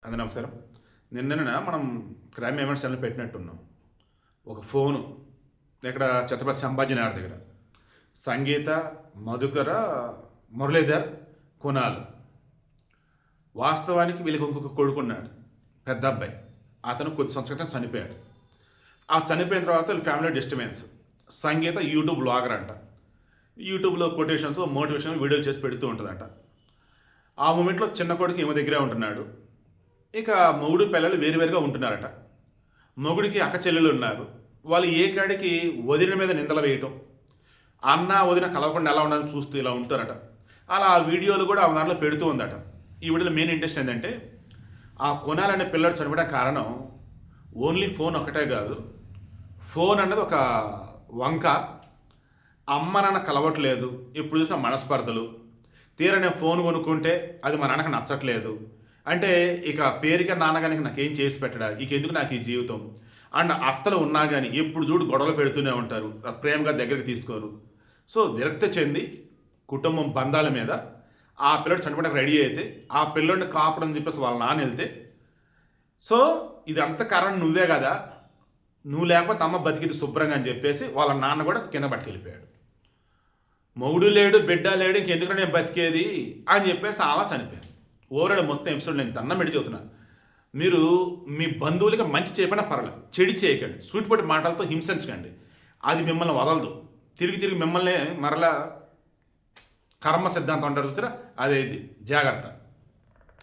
నమస్కారం. నిన్నన మనం crime ఎమర్స్ channel పెట్టినట్టున్నాం. ఒక ఫోను ఇక్కడ ఛత్రపతి సంభాజీనగర్ దగ్గర. సంగీత, మధుకర, మురళీధర్, కునాల్. వాస్తవానికి వీళ్ళకి ఇంకొక కొడుకున్నాడు, పెద్ద అబ్బాయి. అతను కొద్ది సంవత్సరాల క్రితం చనిపోయాడు. ఆ చనిపోయిన తర్వాత వీళ్ళ ఫ్యామిలీ డిస్టర్బెన్స్. సంగీత యూట్యూబ్ బ్లాగర్ అంట. యూట్యూబ్లో కొటేషన్స్, మోటివేషన్ వీడియోలు చేసి పెడుతూ ఉంటుందంట. ఆ మూమెంట్లో చిన్న కొడుకు ఈమె దగ్గరే ఉంటున్నాడు. ఇక మొగుడు పిల్లలు వేరువేరుగా ఉంటున్నారట. మొగుడికి అక్క చెల్లెలు ఉన్నారు. వాళ్ళు ఏ కాడికి వదిన మీద నిందలు వేయటం, అన్న వదిన కలవకుండా ఎలా ఉండాలని చూస్తూ ఇలా ఉంటారట. అలా ఆ వీడియోలు కూడా ఆ దాంట్లో పెడుతూ ఉందట. ఈ వీడియోలో మెయిన్ ఇంట్రెస్ట్ ఏంటంటే, ఆ కొనాలనే పిల్లడు చనిపోవడం కారణం ఓన్లీ ఫోన్ ఒకటే కాదు. ఫోన్ అన్నది ఒక వంక. అమ్మ నాన్న కలవట్లేదు, ఎప్పుడు చూసినా మనస్పర్ధలు. తీరా నేను ఫోన్ కొనుక్కుంటే అది మా నాన్నకి నచ్చట్లేదు అంటే, ఇక పేరుగా నాన్నగానికి నాకేం చేసి పెట్టడా, ఇక ఎందుకు నాకు ఈ జీవితం. అండ్ అత్తలు ఉన్నా కానీ ఎప్పుడు చూడు గొడవలు పెడుతూనే ఉంటారు, ప్రేమగా దగ్గరికి తీసుకోరు. సో విరక్తి చెంది కుటుంబం బంధాల మీద ఆ పిల్లడు చనిపోవడానికి రెడీ అయితే, ఆ పిల్లడిని కాపడని చెప్పేసి వాళ్ళ నాన్న వెళ్తే, సో ఇదంతా కారణం నువ్వే కదా, నువ్వు లేకపోతే అమ్మ బతికిది శుభ్రంగా అని చెప్పేసి వాళ్ళ నాన్న కూడా కింద పట్టుకెళ్ళిపోయాడు. మొగుడు లేడు, బిడ్డ లేడు, ఇంకెందుకు నేను బతికేది అని చెప్పేసి ఆమె చనిపోయింది. ఓవరాల్ మొత్తం ఎపిసోడ్ నేను దండం పెట్టి చెబుతున్నా, మీరు మీ బంధువులకి మంచి చేయకుండా పర్వాలేదు, చెడు చేయకండి, సూటిపోటి మాటలతో హింసించకండి. అది మిమ్మల్ని వదలదు, తిరిగి తిరిగి మిమ్మల్ని మరలా కర్మ సిద్ధాంతం అంటారు చూసారా, అదే ఇది. జాగ్రత్త.